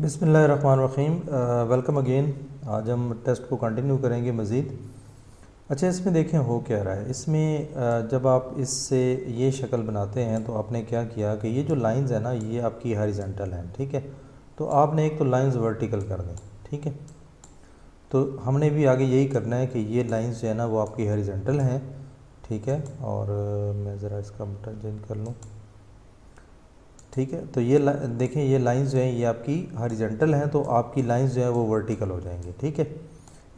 बिस्मिल्लाहिर्रहमानिर्रहीम। Welcome again. आज हम टेस्ट को कंटिन्यू करेंगे मज़ीद। अच्छा, इसमें देखें हो क्या रहा है। इसमें जब आप इससे ये शक्ल बनाते हैं तो आपने क्या किया कि ये जो लाइंस है ना, ये आपकी हॉरिजॉन्टल हैं, ठीक है। तो आपने एक तो लाइंस वर्टिकल कर दें, ठीक है। तो हमने भी आगे यही करना है कि ये लाइंस जो है ना वो आपकी हॉरिजॉन्टल हैं, ठीक है। और मैं ज़रा इसका बटन चेंज कर लूँ, ठीक है। तो ये देखें, ये लाइंस जो हैं ये आपकी हॉरिजॉन्टल हैं, तो आपकी लाइंस जो है वो वर्टिकल हो जाएंगी, ठीक है।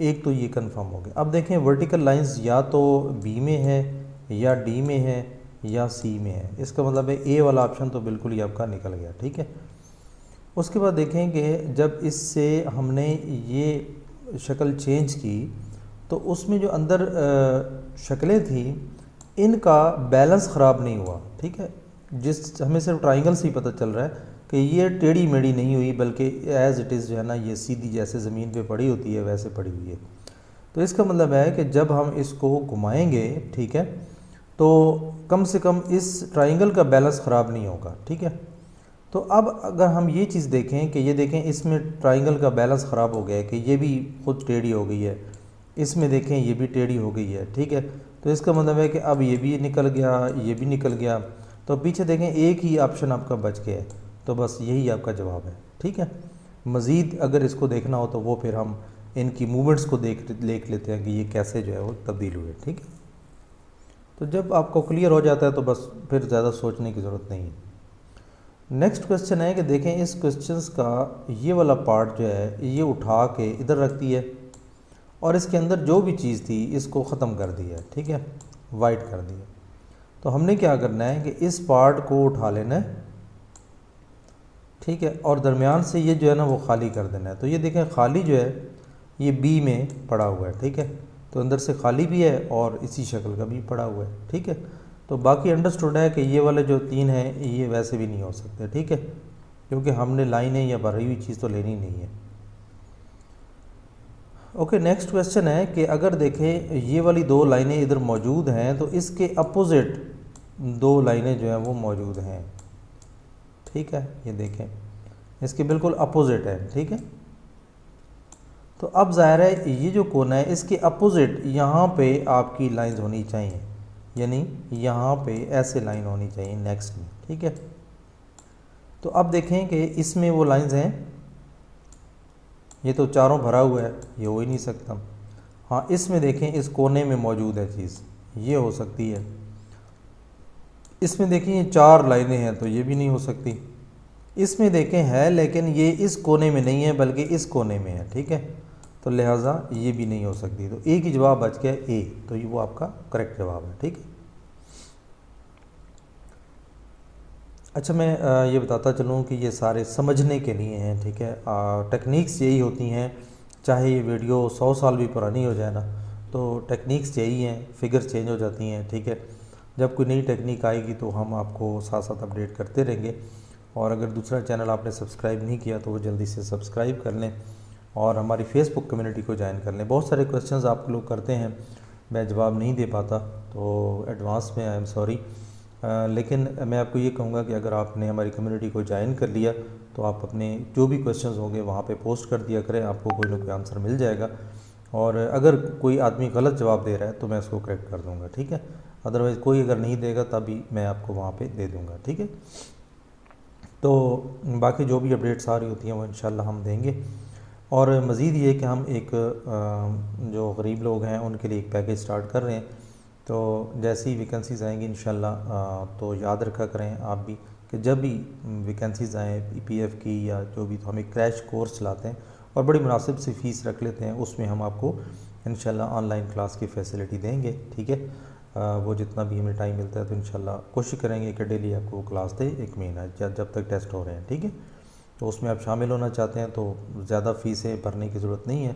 एक तो ये कंफर्म हो गया। अब देखें, वर्टिकल लाइंस या तो बी में है या डी में है या सी में है। इसका मतलब है ए वाला ऑप्शन तो बिल्कुल ही आपका निकल गया, ठीक है। उसके बाद देखें कि जब इससे हमने ये शक्ल चेंज की तो उसमें जो अंदर शक्लें थी इनका बैलेंस ख़राब नहीं हुआ, ठीक है। जिस हमें सिर्फ ट्राइंगल से ही पता चल रहा है कि ये टेढ़ी मेढ़ी नहीं हुई, बल्कि एज़ इट इज़ जो है ना ये सीधी जैसे ज़मीन पे पड़ी होती है वैसे पड़ी हुई है। तो इसका मतलब है कि जब हम इसको घुमाएंगे, ठीक है, तो कम से कम इस ट्राइंगल का बैलेंस ख़राब नहीं होगा, ठीक है। तो अब अगर हम ये चीज़ देखें कि ये देखें इसमें ट्राइंगल का बैलेंस ख़राब हो गया है कि ये भी खुद टेढ़ी हो गई है, इसमें देखें ये भी टेढ़ी हो गई है, ठीक है। तो इसका मतलब है कि अब ये भी निकल गया, ये भी निकल गया। तो पीछे देखें एक ही ऑप्शन आपका बच गया है, तो बस यही आपका जवाब है, ठीक है। मज़ीद अगर इसको देखना हो तो वो फिर हम इनकी मूवमेंट्स को देख लेते हैं कि ये कैसे जो है वो तब्दील हुए, ठीक है। तो जब आपको क्लियर हो जाता है तो बस फिर ज़्यादा सोचने की ज़रूरत नहीं है। नेक्स्ट क्वेश्चन है कि देखें, इस क्वेश्चंस का ये वाला पार्ट जो है ये उठा के इधर रख दिया है और इसके अंदर जो भी चीज़ थी इसको ख़त्म कर दिया है, ठीक है, वाइट कर दिया। तो हमने क्या करना है कि इस पार्ट को उठा लेना है, ठीक है, और दरमियान से ये जो है ना वो खाली कर देना है। तो ये देखें खाली जो है ये बी में पड़ा हुआ है, ठीक है। तो अंदर से खाली भी है और इसी शक्ल का भी पड़ा हुआ है, ठीक है। तो बाकी अंडरस्टूड है कि ये वाले जो तीन हैं ये वैसे भी नहीं हो सकते, ठीक है, क्योंकि हमने लाइनें या भरी हुई चीज़ तो लेनी नहीं है। ओके, नेक्स्ट क्वेश्चन है कि अगर देखें ये वाली दो लाइनें इधर मौजूद हैं तो इसके अपोजिट दो लाइनें जो हैं वो मौजूद हैं, ठीक है। ये देखें इसके बिल्कुल अपोजिट है, ठीक है। तो अब ज़ाहिर है ये जो कोना है इसके अपोजिट यहाँ पे आपकी लाइंस होनी चाहिए, यानी यहाँ पे ऐसे लाइन होनी चाहिए नेक्स्ट में, ठीक है। तो अब देखें कि इसमें वो लाइंस हैं, ये तो चारों भरा हुआ है, ये हो ही नहीं सकता। हाँ, इसमें देखें इस कोने में मौजूद है चीज़, ये हो सकती है। इसमें देखें ये चार लाइनें हैं तो ये भी नहीं हो सकती। इसमें देखें है लेकिन ये इस कोने में नहीं है बल्कि इस कोने में है, ठीक है। तो लिहाजा ये भी नहीं हो सकती। तो एक ही जवाब बच गया ए, तो ये वो आपका करेक्ट जवाब है, ठीक है। अच्छा, मैं ये बताता चलूँ कि ये सारे समझने के लिए हैं, ठीक है। टेक्निक्स यही होती हैं, चाहे ये वीडियो 100 साल भी पुरानी हो जाए ना, तो टेक्निक्स यही हैं, फिगर चेंज हो जाती हैं, ठीक है। जब कोई नई टेक्निक आएगी तो हम आपको साथ साथ अपडेट करते रहेंगे। और अगर दूसरा चैनल आपने सब्सक्राइब नहीं किया तो वो जल्दी से सब्सक्राइब कर लें और हमारी फेसबुक कम्युनिटी को ज्वाइन कर लें। बहुत सारे क्वेश्चंस आप लोग करते हैं, मैं जवाब नहीं दे पाता, तो एडवांस में आई एम सॉरी। लेकिन मैं आपको ये कहूँगा कि अगर आपने हमारी कम्युनिटी को ज्वाइन कर लिया तो आप अपने जो भी क्वेश्चंस होंगे वहाँ पे पोस्ट कर दिया करें, आपको कोई ना कोई आंसर मिल जाएगा। और अगर कोई आदमी गलत जवाब दे रहा है तो मैं उसको करेक्ट कर दूँगा, ठीक है। अदरवाइज़ कोई अगर नहीं देगा तभी मैं आपको वहाँ पे दे दूँगा, ठीक है। तो बाकी जो भी अपडेट्स आ रही होती हैं वो इंशाल्लाह हम देंगे। और मज़ीद ये कि हम एक जो गरीब लोग हैं उनके लिए एक पैकेज स्टार्ट कर रहे हैं। तो जैसी ही वैकेंसीज़ आएंगी इंशाल्लाह तो याद रखा करें आप भी कि जब भी वैकेंसीज़ आएँ पीएफ की या जो भी, तो हम एक क्रैश कोर्स चलाते हैं और बड़ी मुनासिब सी फ़ीस रख लेते हैं। उसमें हम आपको इंशाल्लाह ऑनलाइन क्लास की फ़ैसिलिटी देंगे, ठीक है। वो जितना भी हमें टाइम मिलता है तो इंशाल्लाह कोशिश करेंगे कि डेली आपको क्लास दे, एक महीना जब तक टेस्ट हो रहे हैं, ठीक है। तो उसमें आप शामिल होना चाहते हैं तो ज़्यादा फ़ीसें भरने की ज़रूरत नहीं है।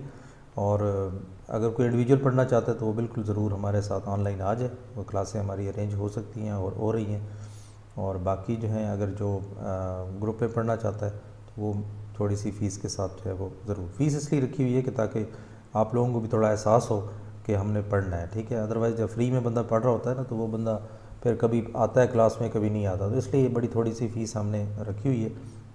और अगर कोई इंडिविजुअल पढ़ना चाहता है तो वो बिल्कुल ज़रूर हमारे साथ ऑनलाइन आ जाए, वो क्लासें हमारी अरेंज हो सकती हैं और हो रही हैं। और बाकी जो है अगर जो ग्रुप में पढ़ना चाहता है तो वो थोड़ी सी फ़ीस के साथ जो है वो ज़रूर, फ़ीस इसलिए रखी हुई है कि ताकि आप लोगों को भी थोड़ा एहसास हो कि हमने पढ़ना है, ठीक है। अदरवाइज़ जब फ्री में बंदा पढ़ रहा होता है ना तो वो बंदा फिर कभी आता है क्लास में कभी नहीं आता, तो इसलिए बड़ी थोड़ी सी फ़ीस हमने रखी हुई है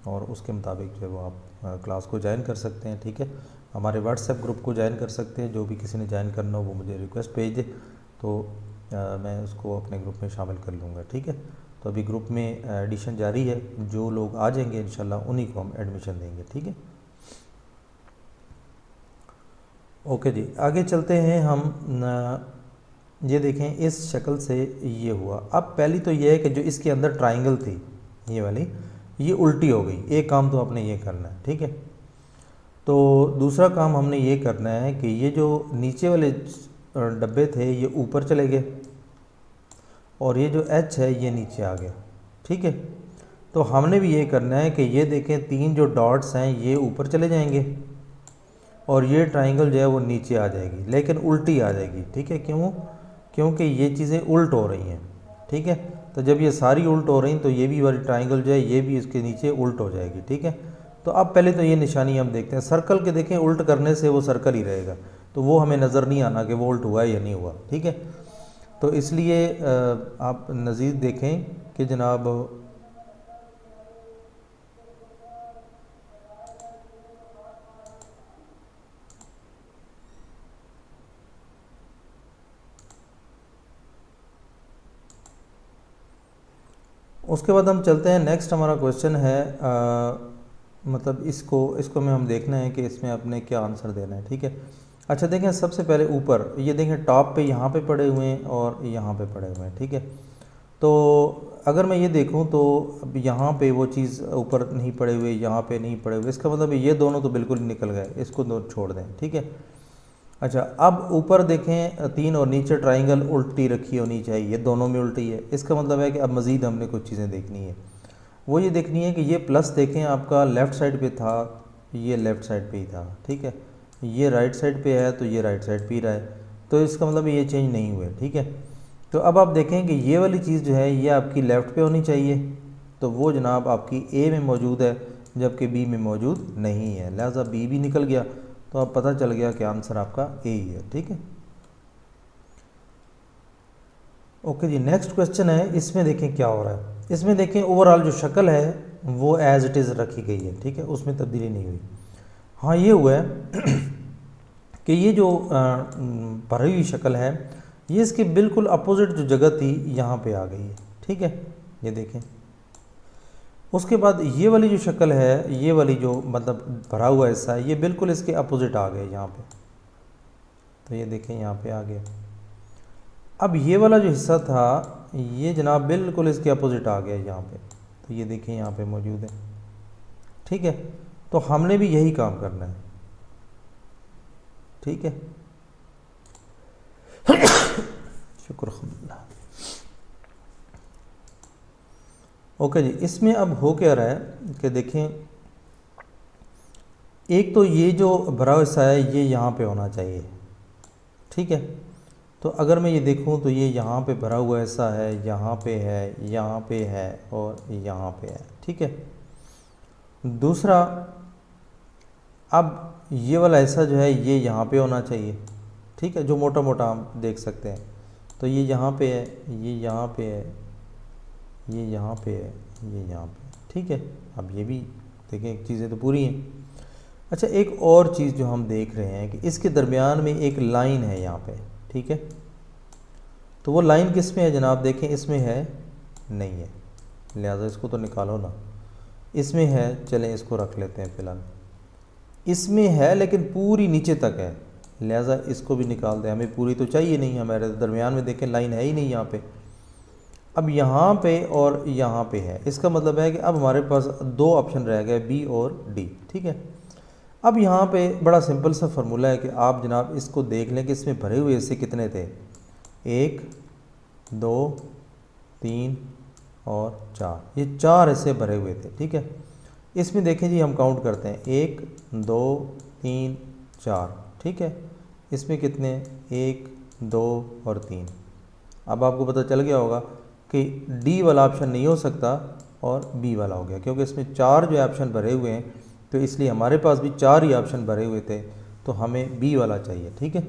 और उसके मुताबिक जो है वो आप क्लास को ज्वाइन कर सकते हैं। ठीक है, हमारे व्हाट्सएप ग्रुप को ज्वाइन कर सकते हैं। जो भी किसी ने ज्वाइन करना हो वो मुझे रिक्वेस्ट भेज दे तो मैं उसको अपने ग्रुप में शामिल कर लूँगा। ठीक है, तो अभी ग्रुप में एडिशन जारी है, जो लोग आ जाएंगे इंशाल्लाह उन्हीं को हम एडमिशन देंगे। ठीक है, ओके जी, आगे चलते हैं हम। ये देखें इस शक्ल से ये हुआ। अब पहली तो ये है कि जो इसके अंदर ट्राइंगल थी ये वाली, ये उल्टी हो गई। एक काम तो आपने ये करना है। ठीक है, तो दूसरा काम हमने ये करना है कि ये जो नीचे वाले डब्बे थे ये ऊपर चले गए और ये जो एच है ये नीचे आ गया। ठीक है, तो हमने भी ये करना है कि ये देखें 3 जो डॉट्स हैं ये ऊपर चले जाएंगे और ये ट्राइंगल जो है वो नीचे आ जाएगी, लेकिन उल्टी आ जाएगी। ठीक है, क्यों? क्योंकि ये चीज़ें उल्ट हो रही हैं। ठीक है, तो जब ये सारी उल्ट हो रही तो ये भी वाली ट्राइंगल जो है ये भी इसके नीचे उल्ट हो जाएगी। ठीक है, तो अब पहले तो ये निशानी हम देखते हैं। सर्कल के देखें उल्ट करने से वो सर्कल ही रहेगा, तो वो हमें नज़र नहीं आना कि वो उल्ट हुआ है या नहीं हुआ। ठीक है, तो इसलिए आप नज़ीर देखें कि जनाब उसके बाद हम चलते हैं। नेक्स्ट हमारा क्वेश्चन है मतलब इसको में हम देखना है कि इसमें आपने क्या आंसर देना है। ठीक है, अच्छा देखें, सबसे पहले ऊपर ये देखें टॉप पे यहाँ पे पड़े हुए हैं और यहाँ पे पड़े हुए हैं। ठीक है, तो अगर मैं ये देखूँ तो अब यहाँ पे वो चीज़ ऊपर नहीं पड़े हुए, यहाँ पे नहीं पड़े हुए, इसका मतलब ये दोनों तो बिल्कुल निकल गए, इसको दो छोड़ दें। ठीक है, अच्छा अब ऊपर देखें 3 और नीचे ट्राइंगल उल्टी रखी होनी चाहिए, दोनों में उल्टी है। इसका मतलब है कि अब मज़ीद हमने कुछ चीज़ें देखनी है। वो ये देखनी है कि ये प्लस देखें आपका लेफ़्ट साइड पे था, ये लेफ़्ट साइड पे ही था। ठीक है, ये राइट साइड पे है तो ये राइट साइड पे ही रहा है, तो इसका मतलब ये चेंज नहीं हुए। ठीक है, तो अब आप देखें कि ये वाली चीज़ जो है ये आपकी लेफ़्ट पे होनी चाहिए, तो वो जनाब आपकी ए में मौजूद है जबकि बी में मौजूद नहीं है, लिहाजा बी भी निकल गया। तो अब पता चल गया कि आंसर आपका ए ही है। ठीक है, ओके जी, नेक्स्ट क्वेश्चन है। इसमें देखें क्या हो रहा है। इसमें देखें ओवरऑल जो शक्ल है वो एज इट इज़ रखी गई है। ठीक है, उसमें तब्दीली नहीं हुई। हाँ, ये हुआ है कि ये जो भरी हुई शक्ल है ये इसके बिल्कुल अपोजिट जो जगह थी यहाँ पे आ गई है। ठीक है, ये देखें। उसके बाद ये वाली जो शक्ल है, ये वाली जो मतलब भरा हुआ हिस्सा है, ये बिल्कुल इसके अपोजिट आ गए यहाँ पे। तो ये देखें यहाँ पे आ गया। अब ये वाला जो हिस्सा था ये जनाब बिल्कुल इसके अपोजिट आ गया यहाँ पे, तो ये देखें यहाँ पे मौजूद है। ठीक है, तो हमने भी यही काम करना है। ठीक है, शुक्र खुदा। ओके जी, इसमें अब हो क्या रहा है कि देखें, एक तो ये जो भरा हुआ हिस्सा है ये यहाँ पे होना चाहिए। ठीक है, तो अगर मैं ये देखूँ तो ये यहाँ पे भरा हुआ हिस्सा है, यहाँ पे है, यहाँ पे है और यहाँ पे है। ठीक है, दूसरा अब ये वाला हिस्सा जो है ये यहाँ पे होना चाहिए। ठीक है, जो मोटा मोटा हम देख सकते हैं, तो ये यहाँ पे है, ये यहाँ पे है, ये यहाँ पे है, ये यहाँ पे है। ठीक है, अब ये भी देखें चीज़ें तो पूरी हैं। अच्छा, एक और चीज़ जो हम देख रहे हैं कि इसके दरमियान में एक लाइन है यहाँ पे। ठीक है, तो वो लाइन किस में है जनाब? देखें इसमें है नहीं है, लिहाजा इसको तो निकालो ना। इसमें है, चलें इसको रख लेते हैं फ़िलहाल। इसमें है लेकिन पूरी नीचे तक है, लिहाजा इसको भी निकाल दें। हमें पूरी तो चाहिए नहीं, हमारे दरमियान में देखें लाइन है ही नहीं यहाँ पे। अब यहाँ पे और यहाँ पे है, इसका मतलब है कि अब हमारे पास 2 ऑप्शन रह गए, बी और डी। ठीक है, अब यहाँ पे बड़ा सिंपल सा फार्मूला है कि आप जनाब इसको देख लें कि इसमें भरे हुए हिस्से कितने थे। 1 2 3 और 4, ये 4 हिस्से भरे हुए थे। ठीक है, इसमें देखें जी हम काउंट करते हैं 1 2 3 4। ठीक है, इसमें कितने 1 2 और 3। अब आपको पता चल गया होगा कि डी वाला ऑप्शन नहीं हो सकता और बी वाला हो गया, क्योंकि इसमें 4 जो ऑप्शन भरे हुए हैं, तो इसलिए हमारे पास भी 4 ही ऑप्शन भरे हुए थे, तो हमें बी वाला चाहिए। ठीक है,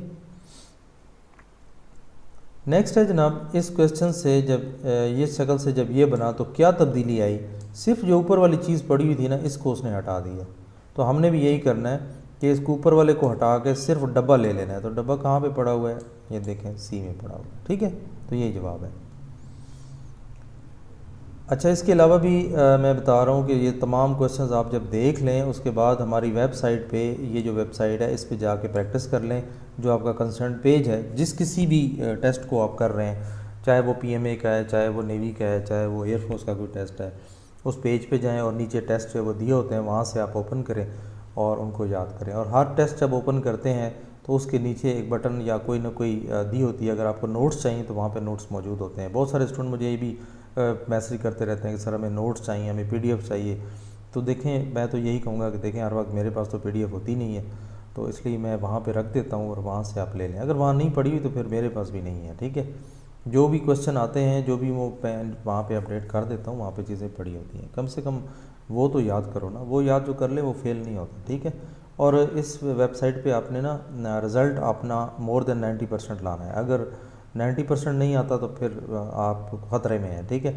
नेक्स्ट है जनाब, इस क्वेश्चन से जब ये शक्ल से जब ये बना तो क्या तब्दीली आई सिर्फ जो ऊपर वाली चीज़ पड़ी हुई थी ना, इसको उसने हटा दिया। तो हमने भी यही करना है कि इसको ऊपर वाले को हटा के सिर्फ डब्बा ले लेना है। तो डब्बा कहाँ पे पड़ा हुआ है, ये देखें सी में पड़ा हुआ है, ठीक है। तो यही जवाब है। अच्छा, इसके अलावा भी मैं बता रहा हूँ कि ये तमाम क्वेश्चंस आप जब देख लें उसके बाद हमारी वेबसाइट पे, ये जो वेबसाइट है इस पे जाके प्रैक्टिस कर लें। जो आपका कंसर्न पेज है, जिस किसी भी टेस्ट को आप कर रहे हैं, चाहे वो PMA का है, चाहे वो नेवी का है, चाहे वो एयरफोर्स का कोई टेस्ट है, उस पेज पे जाएं और नीचे टेस्ट जो वो दिए होते हैं वहाँ से आप ओपन करें और उनको याद करें। और हर टेस्ट जब ओपन करते हैं तो उसके नीचे एक बटन या कोई ना कोई दी होती है। अगर आपको नोट्स चाहिए तो वहाँ पे नोट्स मौजूद होते हैं। बहुत सारे स्टूडेंट मुझे ये भी मैसेज करते रहते हैं कि सर हमें नोट्स चाहिए, हमें PDF चाहिए। तो देखें, मैं तो यही कहूँगा कि देखें हर वक्त मेरे पास तो PDF होती नहीं है, तो इसलिए मैं वहाँ पे रख देता हूँ और वहाँ से आप ले लें। अगर वहाँ नहीं पड़ी हुई तो फिर मेरे पास भी नहीं है, ठीक है। जो भी क्वेश्चन आते हैं, जो भी वो वहाँ पे अपडेट कर देता हूँ, वहाँ पे चीज़ें पड़ी होती हैं। कम से कम वो तो याद करो ना, वो याद जो कर ले वो फेल नहीं होता, ठीक है। और इस वेबसाइट पे आपने ना रिज़ल्ट अपना मोर देन 90% लाना है। अगर 90% नहीं आता तो फिर आप ख़तरे में हैं, ठीक है।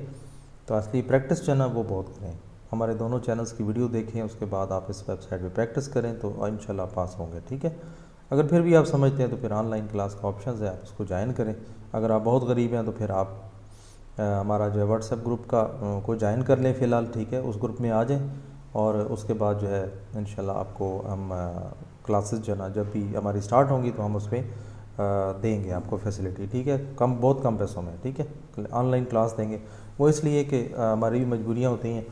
तो असली प्रैक्टिस जो है ना वो बहुत करें। हमारे दोनों चैनल्स की वीडियो देखें, उसके बाद आप इस वेबसाइट पे प्रैक्टिस करें तो इंशाल्लाह पास होंगे, ठीक है। अगर फिर भी आप समझते हैं तो फिर ऑनलाइन क्लास का ऑप्शन है, आप उसको ज्वाइन करें। अगर आप बहुत गरीब हैं तो फिर आप हमारा जो है व्हाट्सएप ग्रुप का को ज्वाइन कर लें फ़िलहाल, ठीक है। उस ग्रुप में आ जाएं और उसके बाद जो है इंशाल्लाह आपको हम क्लासेस जो है ना जब भी हमारी स्टार्ट होंगी तो हम उस पर देंगे आपको फैसिलिटी, ठीक है। बहुत कम पैसों में, ठीक है, ऑनलाइन क्लास देंगे। वो इसलिए कि हमारी भी मजबूरियाँ होती हैं,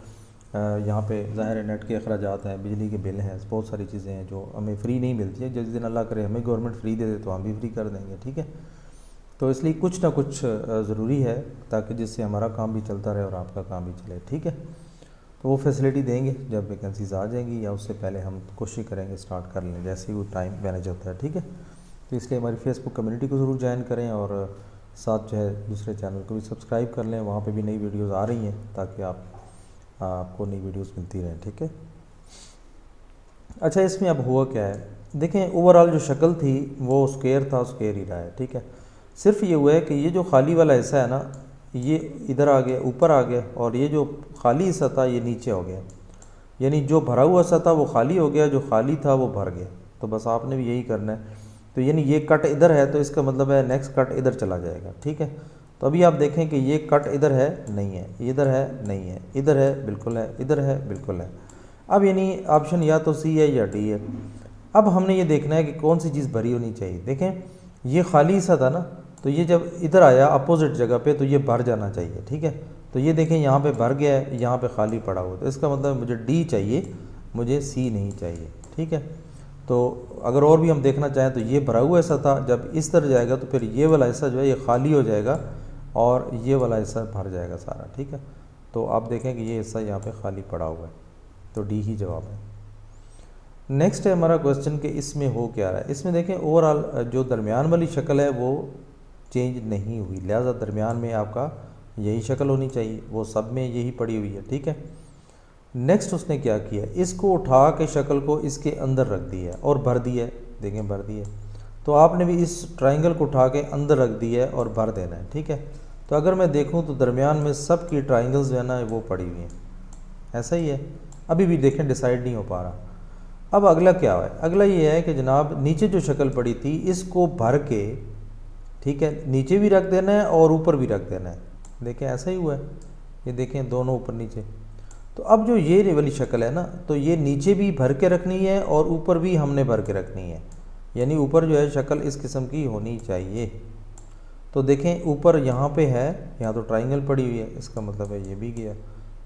यहाँ पे ज़ाहिर है नेट के अखराजात हैं, बिजली के बिल हैं, बहुत सारी चीज़ें हैं जो हमें फ्री नहीं मिलती है। जिस दिन अल्लाह करे हमें गवर्नमेंट फ्री दे दे तो हम भी फ्री कर देंगे, ठीक है। तो इसलिए कुछ ना कुछ ज़रूरी है ताकि जिससे हमारा काम भी चलता रहे और आपका काम भी चले, ठीक है। तो वो फैसिलिटी देंगे जब वैकेंसीज़ आ जाएंगी, या उससे पहले हम कोशिश करेंगे स्टार्ट कर लें जैसे ही वो टाइम मैनेज होता है, ठीक है। तो इसलिए हमारी फेसबुक कम्युनिटी को ज़रूर ज्वाइन करें और साथ जो है दूसरे चैनल को भी सब्सक्राइब कर लें। वहाँ पे भी नई वीडियोस आ रही हैं ताकि आपको नई वीडियोस मिलती रहें, ठीक है। अच्छा, इसमें अब हुआ क्या है, देखें ओवरऑल जो शक्ल थी वो स्क्वायर था, स्क्वायर ही रहा है, ठीक है। सिर्फ ये हुआ है कि ये जो खाली वाला हिस्सा है ना, ये इधर आ गया, ऊपर आ गया, और ये जो खाली हिस्सा था ये नीचे हो गया। यानी जो भरा हुआ हिस्सा था वो खाली हो गया, जो खाली था वो भर गया। तो बस आपने भी यही करना है। तो यानी ये कट इधर है तो इसका मतलब है नेक्स्ट कट इधर चला जाएगा, ठीक है। तो अभी आप देखें कि ये कट इधर है, नहीं है, इधर है, नहीं है, इधर है, बिल्कुल है, इधर है, बिल्कुल है। अब यानी ऑप्शन या तो C है या D है। अब हमने ये देखना है कि कौन सी चीज़ भरी होनी चाहिए। देखें ये खाली हिस्सा था ना, तो ये जब इधर आया अपोजिट जगह पे तो ये भर जाना चाहिए, ठीक है। तो ये देखें यहाँ पे भर गया है, यहाँ पे खाली पड़ा हुआ, तो इसका मतलब मुझे D चाहिए, मुझे C नहीं चाहिए, ठीक है। तो अगर और भी हम देखना चाहें तो ये भरा हुआ हिस्सा था, जब इस तरह जाएगा तो फिर ये वाला हिस्सा जो है ये खाली हो जाएगा और ये वाला हिस्सा भर जाएगा सारा, ठीक है। तो आप देखें कि ये हिस्सा यहाँ पे खाली पड़ा हुआ है, तो D ही जवाब है। नेक्स्ट है हमारा क्वेश्चन कि इसमें हो क्या रहा है। इसमें देखें ओवरऑल जो दरमियान वाली शक्ल है वो चेंज नहीं हुई, लिहाजा दरमियान में आपका यही शक्ल होनी चाहिए, वो सब में यही पड़ी हुई है, ठीक है। नेक्स्ट उसने क्या किया, इसको उठा के शक्ल को इसके अंदर रख दिया और भर दिया है, देखें भर दिया। तो आपने भी इस ट्राइंगल को उठा के अंदर रख दिया है और भर देना है, ठीक है। तो अगर मैं देखूं तो दरमियान में सब की ट्राइंगल्स जो है ना वो पड़ी हुई हैं, ऐसा ही है। अभी भी देखें डिसाइड नहीं हो पा रहा। अब अगला क्या है, अगला ये है कि जनाब नीचे जो शक्ल पड़ी थी इसको भर के, ठीक है, नीचे भी रख देना है और ऊपर भी रख देना है। देखें ऐसा ही हुआ है, ये देखें दोनों ऊपर नीचे। तो अब जो ये वाली शक्ल है ना, तो ये नीचे भी भर के रखनी है और ऊपर भी हमने भर के रखनी है, यानी ऊपर जो है शक्ल इस किस्म की होनी चाहिए। तो देखें ऊपर यहाँ पे है, यहाँ तो ट्राइंगल पड़ी हुई है, इसका मतलब है ये भी गया।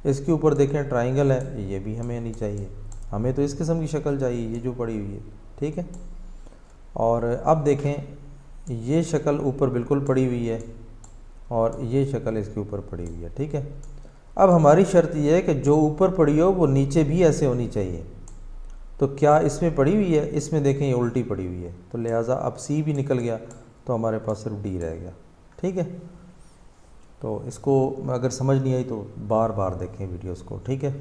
इसके ऊपर देखें ट्राइंगल है, ये भी हमें नहीं चाहिए, हमें तो इस किस्म की शक्ल चाहिए, ये जो पड़ी हुई है, ठीक है। और अब देखें ये शक्ल ऊपर बिल्कुल पड़ी हुई है और ये शक्ल इसके ऊपर पड़ी हुई है, ठीक है। अब हमारी शर्त यह है कि जो ऊपर पड़ी हो वो नीचे भी ऐसे होनी चाहिए। तो क्या इसमें पड़ी हुई है, इसमें देखें ये उल्टी पड़ी हुई है, तो लिहाजा अब C भी निकल गया, तो हमारे पास सिर्फ D रह गया, ठीक है। तो इसको अगर समझ नहीं आई तो बार बार देखें वीडियोस को, ठीक है।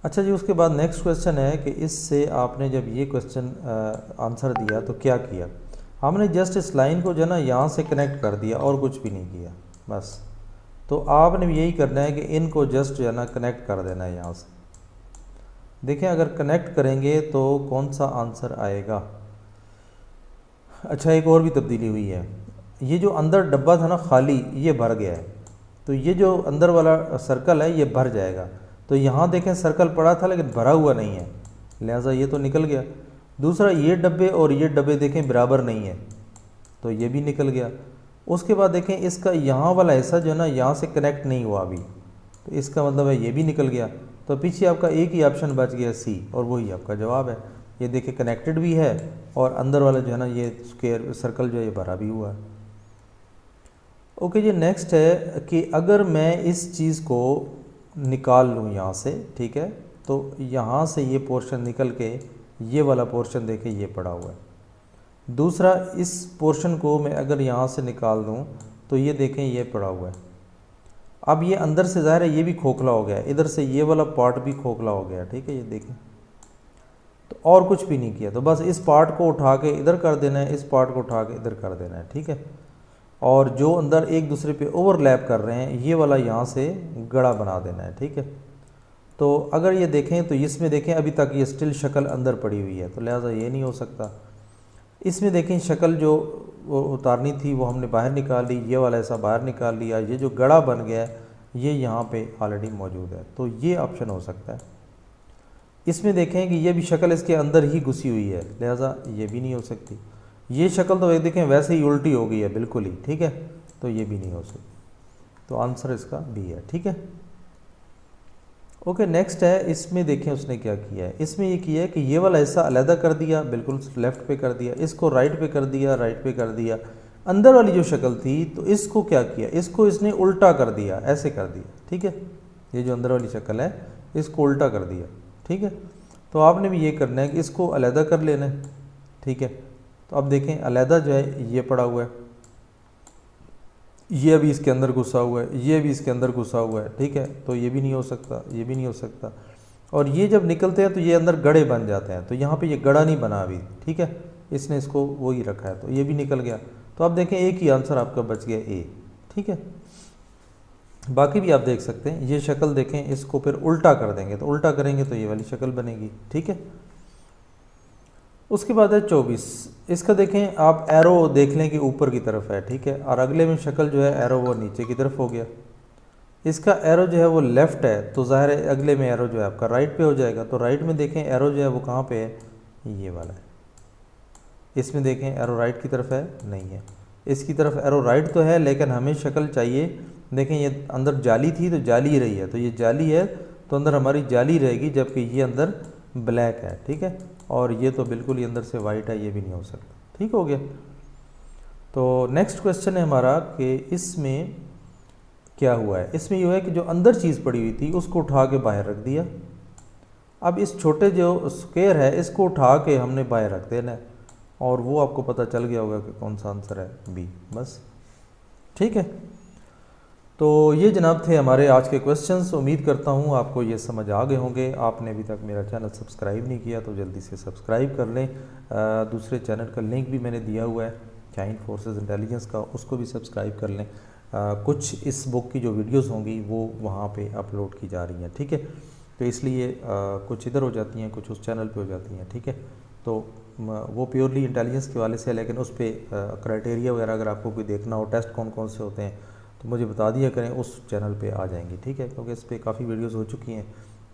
अच्छा जी, उसके बाद नेक्स्ट क्वेश्चन है कि इससे आपने जब ये क्वेश्चन आंसर दिया तो क्या किया। हमने जस्ट इस लाइन को जो है ना यहाँ से कनेक्ट कर दिया और कुछ भी नहीं किया, बस तो आपने भी यही करना है कि इनको जस्ट जो है ना कनेक्ट कर देना है यहाँ से। देखें अगर कनेक्ट करेंगे तो कौन सा आंसर आएगा। अच्छा, एक और भी तब्दीली हुई है, ये जो अंदर डब्बा था ना खाली, ये भर गया है, तो ये जो अंदर वाला सर्कल है ये भर जाएगा। तो यहाँ देखें सर्कल पड़ा था लेकिन भरा हुआ नहीं है, लिहाजा ये तो निकल गया। दूसरा, ये डब्बे और ये डब्बे देखें बराबर नहीं है, तो ये भी निकल गया। उसके बाद देखें इसका यहाँ वाला हिस्सा जो है ना यहाँ से कनेक्ट नहीं हुआ अभी, तो इसका मतलब है ये भी निकल गया। तो पीछे आपका एक ही ऑप्शन बच गया सी, और वही आपका जवाब है। ये देखिए कनेक्टेड भी है और अंदर वाला जो है ना ये स्क्वायर सर्कल जो है ये भरा भी हुआ है। ओके जी, नेक्स्ट है कि अगर मैं इस चीज़ को निकाल लूँ यहाँ से, ठीक है, तो यहाँ से ये पोर्शन निकल के ये वाला पोर्शन देखें ये पड़ा हुआ है। दूसरा, इस पोर्शन को मैं अगर यहाँ से निकाल दूँ तो ये देखें ये पड़ा हुआ है। अब ये अंदर से ज़ाहिर है ये भी खोखला हो गया, इधर से ये वाला पार्ट भी खोखला हो गया, ठीक है, ये देखें। तो और कुछ भी नहीं किया, तो बस इस पार्ट को उठा के इधर कर देना है, इस पार्ट को उठा के इधर कर देना है, ठीक है। और जो अंदर एक दूसरे पे ओवरलैप कर रहे हैं ये वाला यहाँ से गड़ा बना देना है, ठीक है। तो अगर ये देखें तो इसमें देखें अभी तक ये स्टिल शक्ल अंदर पड़ी हुई है, तो लिहाजा ये नहीं हो सकता। इसमें देखें शक्ल जो उतारनी थी वो हमने बाहर निकाल ली, ये वाला ऐसा बाहर निकाल लिया, ये जो गड़ा बन गया है ये यहाँ पे ऑलरेडी मौजूद है, तो ये ऑप्शन हो सकता है। इसमें देखें कि ये भी शक्ल इसके अंदर ही घुसी हुई है, लिहाजा ये भी नहीं हो सकती। ये शक्ल तो देखें वैसे ही उल्टी हो गई है बिल्कुल ही, ठीक है, तो ये भी नहीं हो सकती। तो आंसर इसका बी है, ठीक है। ओके, नेक्स्ट है, इसमें देखें उसने क्या किया है। इसमें ये किया है कि ये वाला हिस्सा अलहदा कर दिया, बिल्कुल लेफ़्ट पे कर दिया, इसको राइट पे कर दिया, राइट पे कर दिया। अंदर वाली जो शक्ल थी तो इसको क्या किया, इसको इसने उल्टा कर दिया, ऐसे कर दिया, ठीक है। ये जो अंदर वाली शक्ल है इसको उल्टा कर दिया, ठीक है। तो आपने भी ये करना है कि इसको अलहदा कर लेना है, ठीक है। तो अब देखें अलहदा जो है ये पड़ा हुआ है, ये भी इसके अंदर घुसा हुआ है, ये भी इसके अंदर घुसा हुआ है, ठीक है। तो ये भी नहीं हो सकता, ये भी नहीं हो सकता। और ये जब निकलते हैं तो ये अंदर गड़े बन जाते हैं, तो यहाँ पे ये गड़ा नहीं बना अभी, ठीक है, इसने इसको वही रखा है, तो ये भी निकल गया। तो आप देखें एक ही आंसर आपका बच गया ए, ठीक है। बाकी भी आप देख सकते हैं, ये शक्ल देखें, इसको फिर उल्टा कर देंगे, तो उल्टा करेंगे तो ये वाली शक्ल बनेगी, ठीक है। उसके बाद है 24। इसका देखें आप एरो देख लें कि ऊपर की तरफ है, ठीक है, और अगले में शक्ल जो है एरो वो नीचे की तरफ हो गया। इसका एरो जो है वो लेफ़्ट है, तो ज़ाहिर है अगले में एरो जो है आपका राइट पे हो जाएगा। तो राइट में देखें एरो जो है वो कहाँ पे है, ये वाला है। इसमें देखें एरो राइट की तरफ है, नहीं है। इसकी तरफ एरो राइट तो है लेकिन हमें शक्ल चाहिए, देखें ये अंदर जाली थी तो जाली ही रही है, तो ये जाली है तो अंदर हमारी जाली रहेगी, जबकि ये अंदर ब्लैक है, ठीक है। और ये तो बिल्कुल ही अंदर से वाइट है, ये भी नहीं हो सकता, ठीक हो गया। तो नेक्स्ट क्वेश्चन है हमारा कि इसमें क्या हुआ है। इसमें ये है कि जो अंदर चीज़ पड़ी हुई थी उसको उठा के बाहर रख दिया। अब इस छोटे जो स्क्वायर है इसको उठा के हमने बाहर रख देना है, और वो आपको पता चल गया होगा कि कौन सा आंसर है, बी, बस, ठीक है। तो ये जनाब थे हमारे आज के क्वेश्चंस। उम्मीद करता हूँ आपको ये समझ आ गए होंगे। आपने अभी तक मेरा चैनल सब्सक्राइब नहीं किया तो जल्दी से सब्सक्राइब कर लें। दूसरे चैनल का लिंक भी मैंने दिया हुआ है, चाइनीज फोर्सेस इंटेलिजेंस का, उसको भी सब्सक्राइब कर लें। कुछ इस बुक की जो वीडियोस होंगी वो वहाँ पे अपलोड की जा रही हैं, ठीक है। तो इसलिए कुछ इधर हो जाती हैं, कुछ उस चैनल पे हो जाती हैं, ठीक है। तो वो प्योरली इंटेलिजेंस के वाले से है, लेकिन उस पर क्राइटेरिया वगैरह अगर आपको कोई देखना हो, टेस्ट कौन कौन से होते हैं, तो मुझे बता दिया करें, उस चैनल पे आ जाएंगी, ठीक है। क्योंकि इस पर काफ़ी वीडियोस हो चुकी हैं,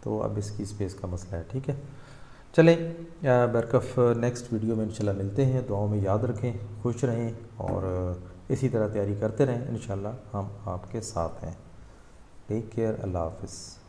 तो अब इसकी स्पेस का मसला है, ठीक है। चलें, बरकफ नेक्स्ट वीडियो में इंशाल्लाह मिलते हैं। दुआओं में याद रखें, खुश रहें और इसी तरह तैयारी करते रहें। इंशाल्लाह हम आपके साथ हैं। टेक केयर, अल्लाह हाफ़िज़।